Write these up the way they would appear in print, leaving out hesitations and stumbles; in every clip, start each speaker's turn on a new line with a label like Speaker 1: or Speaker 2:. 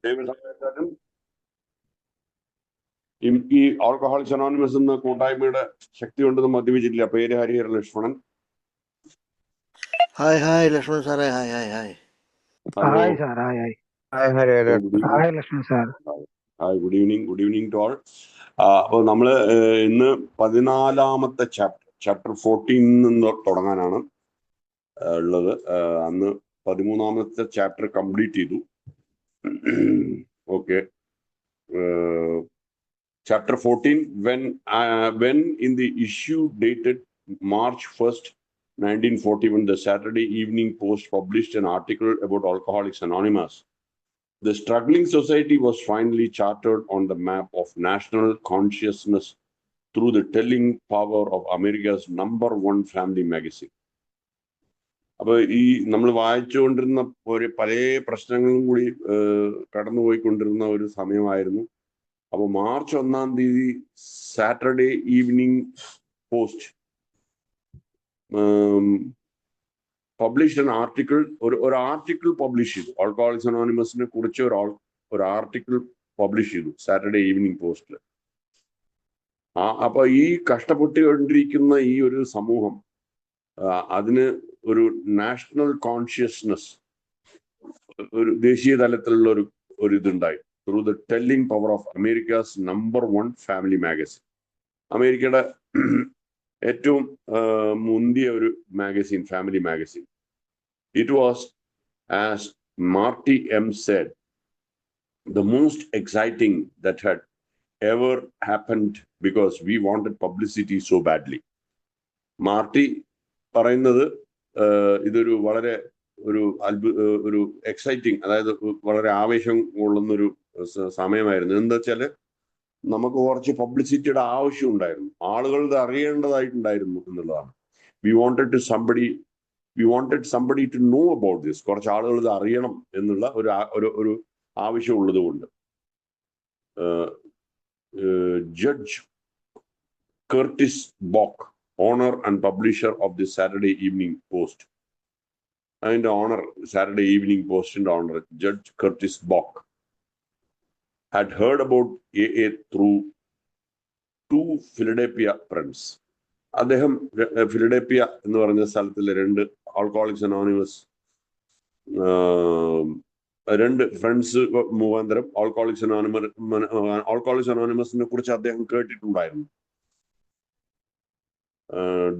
Speaker 1: ദൈവസഹായത്താലും ഈ alcoholics anonymous എന്ന കൂട്ടായ്മയുടെ ശക്തി കൊണ്ടൊന്നും മദ്യപിച്ചിട്ടില്ല. പേര് ഹരിഹര ലക്ഷ്മണൻ.
Speaker 2: ഹായ് ലക്ഷ്മൺ സാറേ. Hi
Speaker 3: hi sir. Hi Lakshman sir.
Speaker 1: Hi, good evening to all. അപ്പോൾ നമ്മൾ ഇന്ന് 14ാമത്തെ ചാപ്റ്റർ 14 നിന്ന് തുടങ്ങാനാണ് ഉള്ളത്. അന്ന് 13ാമത്തെ ചാപ്റ്റർ കംപ്ലീറ്റ് ചെയ്തു. Okay, chapter 14, when in the issue dated March 1st, 1941, the Saturday Evening Post published an article about Alcoholics Anonymous. The struggling society was finally charted on the map of national consciousness through the telling power of America's #1 family magazine. അപ്പോൾ ഈ നമ്മൾ വായിച്ചുകൊണ്ടിരുന്ന പല പ്രശ്നങ്ങളും കൂടി കടന്നുപോയിക്കൊണ്ടിരുന്ന ഒരു സമയമായിരുന്നു. അപ്പോൾ March 1-ാം തീയതി Saturday Evening post published an article, ഒരു ആർട്ടിക്കിൾ പബ്ലിഷ് ചെയ്തു. ആൽക്കഹോളിക്സ് അനോണിമസിനെ കുറിച്ച് ഒരു ആർട്ടിക്കിൾ പബ്ലിഷ് ചെയ്തു സാറ്റർഡേ ഈവനിങ് പോസ്റ്റിൽ. അപ്പൊ ഈ കഷ്ടപ്പെട്ടുകൊണ്ടിരിക്കുന്ന ഈ ഒരു സമൂഹം, അതിന് ഒരു നാഷണൽ കോൺഷ്യസ്നസ്, ഒരു ദേശീയ തലത്തിലുള്ള ഒരു ഇതുണ്ടായി. through the telling power of America's #1 family magazine. അമേരിക്കയുടെ ഏറ്റവും മുന്തിയ ഒരു magazine, family magazine. It was, as Marty M. said, the most exciting that had ever happened because we wanted publicity so badly. മാർട്ടി പറയുന്നത് ഇതൊരു വളരെ ഒരു എക്സൈറ്റിംഗ്, അതായത് വളരെ ആവേശം കൊള്ളുന്നൊരു സമയമായിരുന്നു. എന്താ വെച്ചാല് നമുക്ക് കുറച്ച് പബ്ലിസിറ്റിയുടെ ആവശ്യം ഉണ്ടായിരുന്നു, ആളുകൾ ഇത് അറിയേണ്ടതായിട്ടുണ്ടായിരുന്നു എന്നുള്ളതാണ്. We wanted somebody to know about this. കുറച്ച് ആളുകൾ ഇത് അറിയണം എന്നുള്ള ഒരു ആവശ്യം ഉള്ളത് കൊണ്ട് judge Curtis Bok, owner and publisher of the Saturday Evening Post, അതിന്റെ ഓണർ, സാറ്റർഡേ ഈവനിങ് പോസ്റ്റിന്റെ owner judge Curtis Bok, had heard about AA through 2 Philadelphia friends. അദ്ദേഹം ഫിലഡൽഫിയ എന്ന് പറഞ്ഞ സ്ഥലത്തിലെ 2 ആൽക്കഹോളിക്സ് അനോണിമസ് 2 ഫ്രണ്ട്സ് മുഖാന്തരം ആൽക്കഹോളിക്സ് അനോണിമസിനെ കുറിച്ച് അദ്ദേഹം കേട്ടിട്ടുണ്ടായിരുന്നു.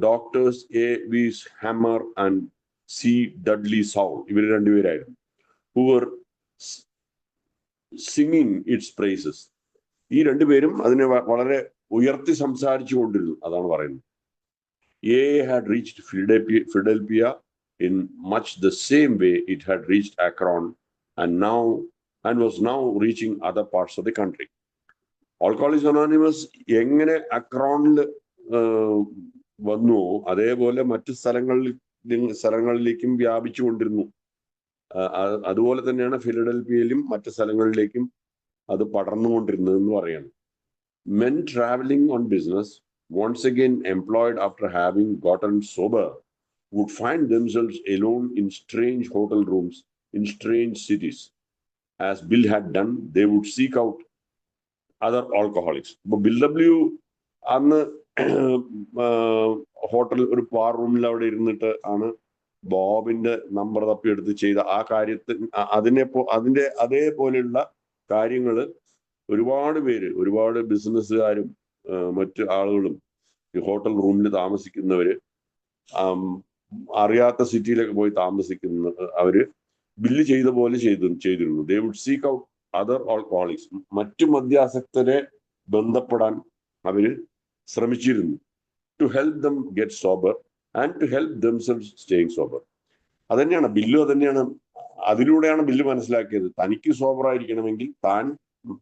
Speaker 1: Doctors A Wiese Hammer and C Dudley Saul, ഇവർ രണ്ടുപേരായിരുന്നു. who were singing its praises. ഈ രണ്ടുപേരും അതിനെ വളരെ ഉയർത്തി സംസാരിച്ചു കൊണ്ടിരുന്നു, അതാണ് പറയുന്നത്. A had reached Philadelphia in much the same way it had reached Akron and was now reaching other parts of the country. Alcoholics Anonymous എങ്ങനെ അക്രോണിൽ വന്നു, അതേപോലെ മറ്റു സ്ഥലങ്ങളിലേക്കും വ്യാപിച്ചു കൊണ്ടിരുന്നു. അതുപോലെ തന്നെയാണ് ഫിലഡൽഫിയയിലും മറ്റു സ്ഥലങ്ങളിലേക്കും അത് പടർന്നുകൊണ്ടിരുന്നതെന്ന് പറയാണ്. Men traveling on business, once again employed after having gotten sober, would find themselves alone in strange hotel rooms in strange cities. As Bill had done, they would seek out other alcoholics. But Bill W. അന്ന് hotel ഒരു bar റൂമിൽ അവിടെ ഇരുന്നിട്ട് ആണ് ബോബിന്റെ number തപ്പിയെടുത്ത് ചെയ്ത ആ കാര്യത്തിൽ അതിന്റെ അതേപോലെയുള്ള കാര്യങ്ങള് ഒരുപാട് ബിസിനസ്സുകാരും മറ്റു ആളുകളും ഈ ഹോട്ടൽ റൂമിൽ താമസിക്കുന്നവര്, അറിയാത്ത സിറ്റിയിലൊക്കെ പോയി താമസിക്കുന്ന അവര് ബില്ല് ചെയ്ത പോലെ ചെയ്തിരുന്നു. They would seek out other alcoholics, മറ്റു മദ്യാസക്തരെ ബന്ധപ്പെടാൻ അവര് ശ്രമിച്ചിരുന്നു. To help them get sober and to help themselves staying sober. അതന്നെയാണ് ബില്ലും, അതന്നെയാണ്, അതിലൂടെയാണ് ബില്ല് മനസ്സിലാക്കിയത്. തനിക്ക് സോബറായിരിക്കണമെങ്കിൽ താൻ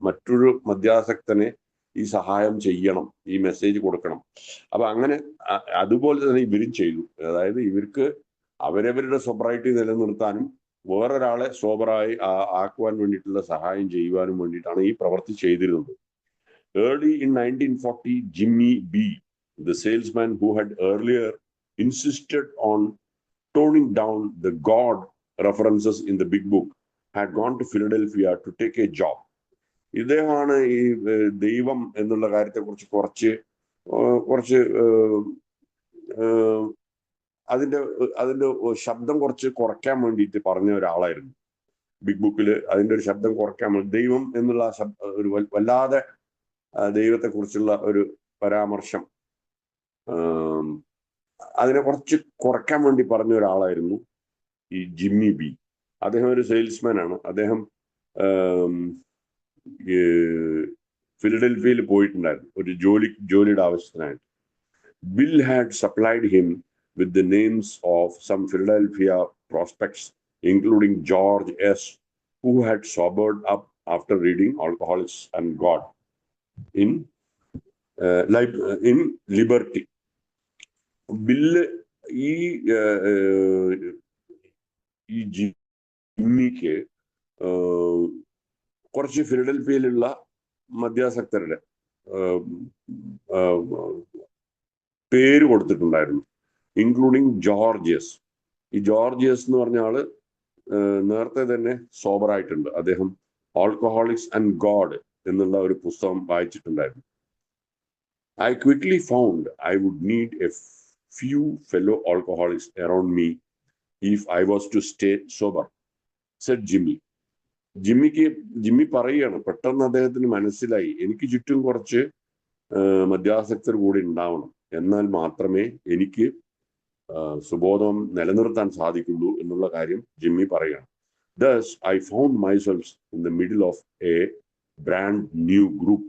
Speaker 1: മറ്റൊരു മദ്യാസക്തനെ ഈ സഹായം ചെയ്യണം, ഈ മെസ്സേജ് കൊടുക്കണം. അപ്പൊ അങ്ങനെ അതുപോലെ തന്നെ ഇവരും ചെയ്തു. അതായത് ഇവർക്ക് അവരവരുടെ സോബറൈറ്റി നിലനിർത്താനും വേറൊരാളെ സോബറായി ആക്കുവാൻ വേണ്ടിയിട്ടുള്ള സഹായം ചെയ്യുവാനും വേണ്ടിയിട്ടാണ് ഈ പ്രവൃത്തി ചെയ്തിരുന്നത്. Early in 1940, Jimmy B., the salesman who had earlier insisted on toning down the God references in the big book, had gone to Philadelphia to take a job. ഇദ്ദേഹമാണ് ഈ ദൈവം എന്നുള്ള കാര്യത്തെക്കുറിച്ച് കുറച്ച് അതിന്റെ ശബ്ദം കുറച്ച് കുറയ്ക്കാൻ വേണ്ടിയിട്ട് പറഞ്ഞ ഒരാളായിരുന്നു. ബിഗ് ബുക്കിൽ അതിന്റെ ഒരു ശബ്ദം കുറയ്ക്കാൻ വേണ്ടി ദൈവം എന്നുള്ള ഒരു വല്ലാതെ ദൈവത്തെക്കുറിച്ചുള്ള ഒരു പരാമർശം അതിനെ കുറച്ച് കുറയ്ക്കാൻ വേണ്ടി പറഞ്ഞ ഒരാളായിരുന്നു ഈ ജിമ്മി ബി. അദ്ദേഹം ഒരു സെയിൽസ്മാൻ ആണ്. അദ്ദേഹം ഫിലഡൽഫിയയിൽ പോയിട്ടുണ്ടായിരുന്നു ഒരു ജോലിയുടെ ആവശ്യത്തിനായിട്ട്. Bill had supplied him with the names of some Philadelphia prospects, including George S., who had sobered up after reading Alcoholics and God in Liberty. Bill ഈ ജിമ്മിക്ക് കുറച്ച് ഫിലഡൽഫിയയിലുള്ള മദ്യാസക്തരുടെ പേര് കൊടുത്തിട്ടുണ്ടായിരുന്നു, ഇൻക്ലൂഡിങ് ജോർജിയസ്. ഈ ജോർജിയസ് എന്ന് പറഞ്ഞ ആള് നേരത്തെ തന്നെ സോബറായിട്ടുണ്ട്. അദ്ദേഹം ആൽക്കഹോളിക്സ് ആൻഡ് ഗോഡ് എന്നുള്ള ഒരു പുസ്തകം വായിച്ചിട്ടുണ്ടായിരുന്നു. I quickly found I would need a few fellow alcoholics around me if I was to stay sober, said Jimmy. Jimmy പറയുകയാണ്, പെട്ടെന്ന് അദ്ദേഹത്തിന് മനസ്സിലായി എനിക്ക് ചുറ്റും കുറച്ച് മദ്യാസക്തർ കൂടി ഉണ്ടാവണം, എന്നാൽ മാത്രമേ എനിക്ക് സുബോധം നിലനിർത്താൻ സാധിക്കുള്ളൂ എന്നുള്ള കാര്യം ജിമ്മി പറയുകയാണ്. Thus, I found myself in the middle of a brand new group.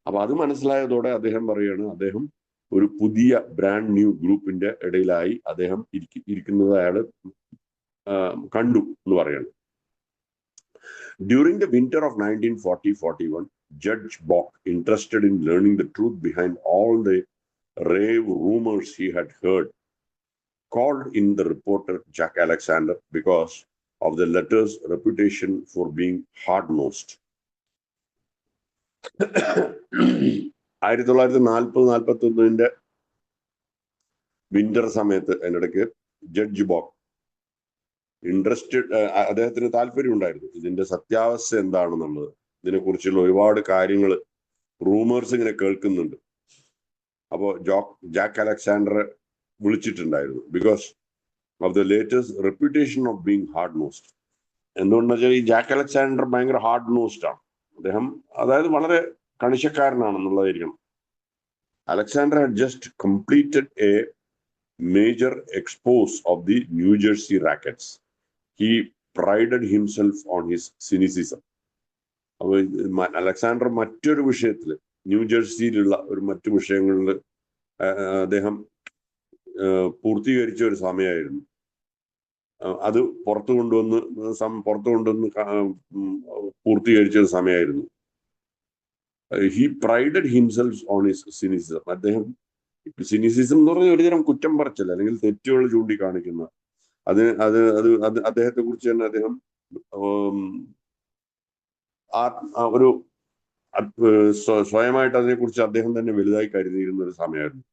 Speaker 1: അപ്പൊ അത് മനസ്സിലായതോടെ അദ്ദേഹം പറയുകയാണ്, അദ്ദേഹം ഒരു പുതിയ ബ്രാൻഡ് ന്യൂ ഗ്രൂപ്പിന്റെ ഇടയിലായി അദ്ദേഹം ഇരിക്കുന്നത് അയാൾ കണ്ടു എന്ന് പറയാണ്. During the winter of 1940-41, Judge Bock, interested in learning the truth behind all the rave rumors he had heard, called in the reporter Jack Alexander because of the letter's reputation for being hard-nosed. 1940-41 winter സമയത്ത് അതിനിടയ്ക്ക് judge ബോക്ക് അദ്ദേഹത്തിന് താല്പര്യം ഉണ്ടായിരുന്നു ഇതിന്റെ സത്യാവസ്ഥ എന്താണെന്നുള്ളത്. ഇതിനെക്കുറിച്ചുള്ള ഒരുപാട് കാര്യങ്ങൾ റൂമേഴ്സ് ഇങ്ങനെ കേൾക്കുന്നുണ്ട്. അപ്പോൾ ജാക്ക് അലക്സാണ്ടറെ വിളിച്ചിട്ടുണ്ടായിരുന്നു because of the latest reputation of being hard nosed. എന്തുകൊണ്ടെന്ന് വെച്ചാൽ ഈ ജാക്ക് അലക്സാണ്ടർ ഭയങ്കര ഹാർഡ് നോസ്ഡ് ആണ്. അദ്ദേഹം അതായത് വളരെ കണിശക്കാരനാണെന്നുള്ളതായിരിക്കണം. Alexander had just completed a major expose of the New Jersey rackets. He prided himself on his cynicism. Alexander മറ്റൊരു വിഷയത്തിൽ ന്യൂജേഴ്സിയിലുള്ള മറ്റു വിഷയങ്ങളിൽ അദ്ദേഹം പൂർത്തീകരിച്ച ഒരു സമയമായിരുന്നു. അത് പുറത്തു കൊണ്ടുവന്ന് പൂർത്തീകരിച്ച ഒരു സമയമായിരുന്നു. He prided himself on his cynicism. അദ്ദേഹം സിനിസിസം എന്ന് പറഞ്ഞാൽ ഒരുതരം കുറ്റം പറച്ചില്ല, അല്ലെങ്കിൽ തെറ്റുകൾ ചൂണ്ടിക്കാണിക്കുന്ന അദ്ദേഹത്തെ കുറിച്ച് തന്നെ അദ്ദേഹം ഒരു സ്വയമായിട്ട് അതിനെക്കുറിച്ച് അദ്ദേഹം തന്നെ വലുതായി കരുതിയിരുന്ന ഒരു സമയമായിരുന്നു.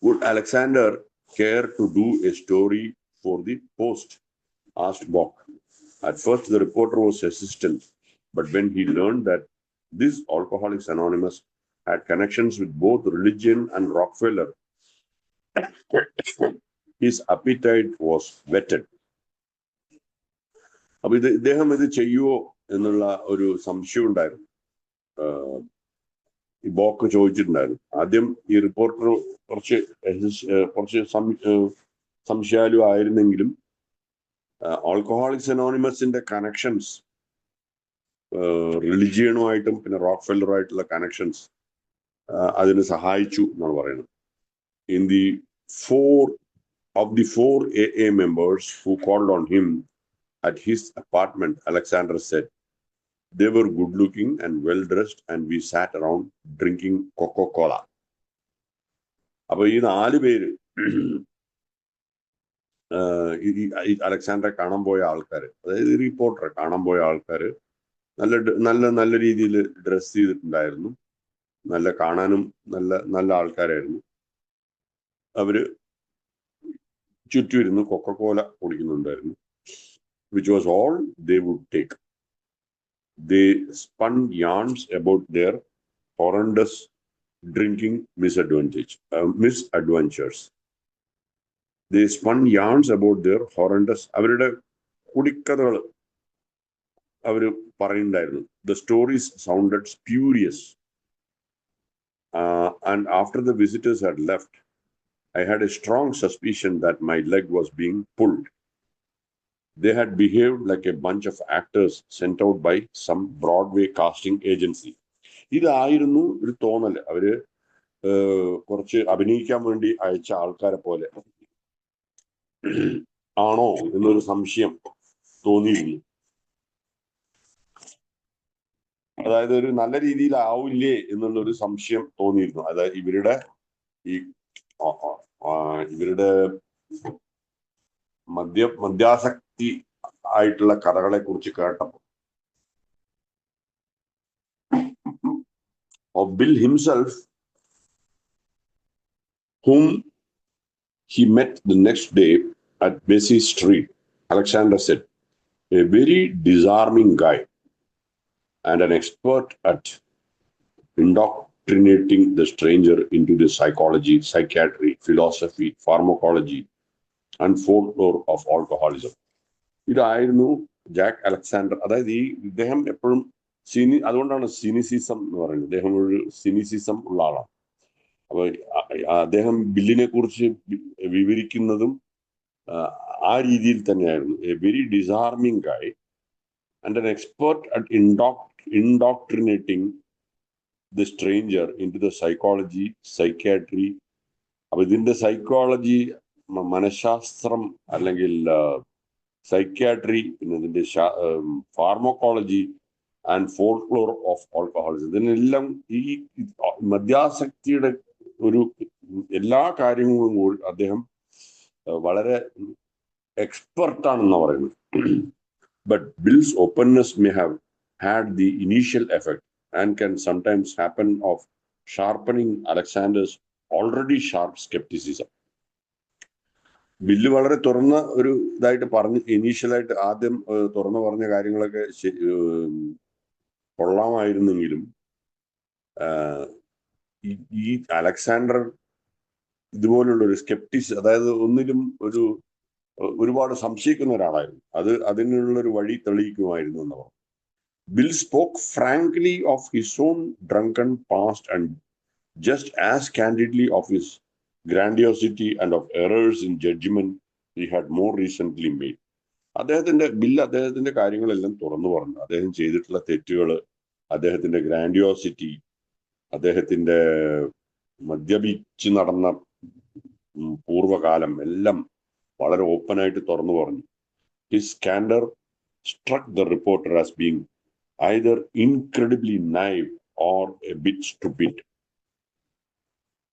Speaker 1: Would Alexander care to do a story for the Post? Asked Bock. At first the reporter was hesitant, but when he learned that this Alcoholics Anonymous had connections with both religion and Rockefeller, his appetite was whetted. അപ്പൊ ഇദ്ദേഹം ഇത് ചെയ്യുവോ എന്നുള്ള ഒരു സംശയം ഉണ്ടായിരുന്നു. ഈ ബോക്ക് ചോദിച്ചിട്ടുണ്ടായിരുന്നു. ആദ്യം ഈ റിപ്പോർട്ടർ കുറച്ച് സംശയാലു ആയിരുന്നെങ്കിലും ആൽക്കഹോളിക്സ് അനോണിമസിന്റെ കണക്ഷൻസ് റിലിജിയനുമായിട്ടും പിന്നെ റോക്ക്ഫെല്ലറുമായിട്ടുള്ള കണക്ഷൻസ് അതിന് സഹായിച്ചു എന്നാണ് പറയുന്നത്. In the four AA members who called on him at his apartment, Alexander said, they were good looking and well dressed and we sat around drinking Coca-Cola. അപ്പൊ ഈ 4 പേര് അലക്സാണ്ടറെ കാണാൻ പോയ ആൾക്കാര്, അതായത് റിപ്പോർട്ടറെ കാണാൻ പോയ ആൾക്കാര് നല്ല രീതിയിൽ ഡ്രസ് ചെയ്തിട്ടുണ്ടായിരുന്നു. നല്ല കാണാനും നല്ല ആൾക്കാരായിരുന്നു. അവര് ചുറ്റുമിരുന്ന് കൊക്കക്കോല കുടിക്കുന്നുണ്ടായിരുന്നു. which was all they would take. They spun yarns about their horrendous drinking misadventures. They spun yarns about their horrendous അവരുടെ കുടിക്കഥകൾ അവർ പറയുന്നുണ്ടായിരുന്നു. The stories sounded spurious. And after the visitors had left, I had a strong suspicion that my leg was being pulled. They had behaved like a bunch of actors sent out by some Broadway casting agency. ഇതായിരുന്നു ഒരു തോന്നൽ. അവര് കുറച്ച് അഭിനയിക്കാൻ വേണ്ടി അയച്ച ആൾക്കാരെ പോലെ ആണോ എന്നൊരു സംശയം തോന്നിയിരുന്നു. അതായത് ഒരു നല്ല രീതിയിലാവില്ലേ എന്നുള്ളൊരു സംശയം തോന്നിയിരുന്നു. അതായത് ഇവരുടെ മദ്യാസക്തി ആയിട്ടുള്ള കഥകളെ കുറിച്ച് കേട്ടപ്പോൾ of Bill himself, whom he met the next day at Bessie Street, Alexander said, a very disarming guy and an expert at indoctrinating the stranger into the psychology, psychiatry, philosophy, pharmacology, and folklore of alcoholism. ഇതായിരുന്നു Jack Alexander. അതായത് ഇദ്ദേഹം എപ്പോഴും അതുകൊണ്ടാണ് cynicism എന്ന് പറയുന്നത്. അദ്ദേഹം ഒരു cynicism ഉള്ള ആളാണ്. അപ്പൊ അദ്ദേഹം ബില്ലിനെ കുറിച്ച് വിവരിക്കുന്നതും ആ രീതിയിൽ തന്നെയായിരുന്നു. A very disarming guy and an expert at indoctrinating the stranger into the psychology, psychiatry. അപ്പൊ ഇതിന്റെ സൈക്കോളജി, മനഃശാസ്ത്രം, അല്ലെങ്കിൽ സൈക്യാട്രി, പിന്നെ ഇതിന്റെ pharmacology and folklore of alcoholism, ഇതിനെല്ലാം ഈ മദ്യാസക്തിയുടെ ഒരു എല്ലാ കാര്യങ്ങളും കൂടി അദ്ദേഹം വളരെ എക്സ്പെർട്ടാണെന്ന് പറയുന്നത്. But Bill's openness may have had the initial effect and can sometimes happen of sharpening Alexander's already sharp skepticism. Bill വളരെ തുറന്ന ഒരു ഇതായിട്ട് പറഞ്ഞ് ഇനീഷ്യലായിട്ട് ആദ്യം തുറന്നു പറഞ്ഞ കാര്യങ്ങളൊക്കെ കൊള്ളാമായിരുന്നെങ്കിലും ഈ അലക്സാണ്ടർ ഇതുപോലുള്ള ഒരു സ്കെപ്റ്റിസ്, അതായത് ഒന്നിലും ഒരുപാട് സംശയിക്കുന്ന ഒരാളായിരുന്നു. അതിനുള്ളൊരു വഴി തെളിയിക്കുമായിരുന്നു എന്ന് പറഞ്ഞു. Bill spoke frankly of his own drunken past and just as candidly of his grandiosity and of errors in judgment he had more recently made. അദ്ദേഹത്തിന്റെ കാര്യങ്ങളെല്ലാം തുറന്നു പറഞ്ഞു. അദ്ദേഹം ചെയ്തിട്ടുള്ള തെറ്റുകൾ, അദ്ദേഹത്തിന്റെ ഗ്രാൻഡിയോസിറ്റി, അദ്ദേഹത്തിന്റെ മദ്യപിച്ച് നടന്ന പൂർവ്വകാലം എല്ലാം വളരെ ഓപ്പണായിട്ട് തുറന്നു പറഞ്ഞു. His candor struck the reporter as being either incredibly naive or a bit stupid.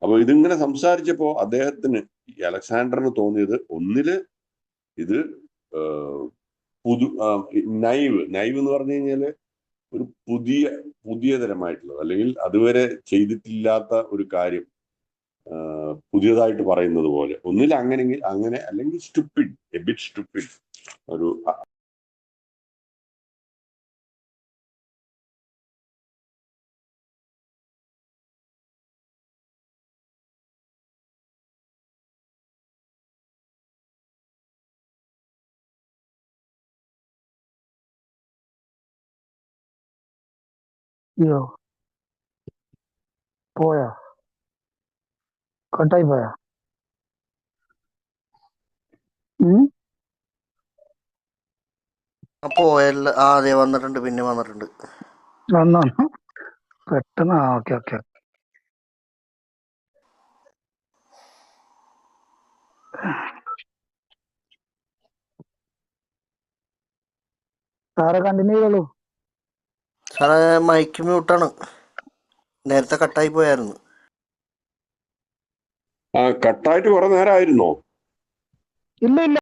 Speaker 1: അപ്പൊ ഇതിങ്ങനെ സംസാരിച്ചപ്പോ അദ്ദേഹത്തിന്, ഈ അലക്സാണ്ടറിന് തോന്നിയത്, ഒന്നില് ഇത് നൈവ് എന്ന് പറഞ്ഞു കഴിഞ്ഞാല് ഒരു പുതിയ തരമായിട്ടുള്ളത്, അല്ലെങ്കിൽ അതുവരെ ചെയ്തിട്ടില്ലാത്ത ഒരു കാര്യം പുതിയതായിട്ട് പറയുന്നത് പോലെ. ഒന്നിൽ അങ്ങനെ അല്ലെങ്കിൽ സ്റ്റുപ്പിഡ്, എ ബിറ്റ് സ്റ്റുപ്പിഡ്, ഒരു
Speaker 3: അയ്യോ, പോയാ, കട്ടായി പോയാ?
Speaker 2: അപ്പോ അതെ വന്നിട്ടുണ്ട്, പിന്നെ വന്നിട്ടുണ്ട്.
Speaker 3: വന്നോ പെട്ടെന്ന്? Okay okay. സാറെ കണ്ടിന്യൂ ചെയ്തോളൂ.
Speaker 2: സാറേ മൈക്ക് മ്യൂട്ടാണ്, നേരത്തെ കട്ടായി പോയായിരുന്നു.
Speaker 1: കട്ടായിട്ട് കുറെ നേരമായിരുന്നോ?
Speaker 3: ഇല്ല ഇല്ല.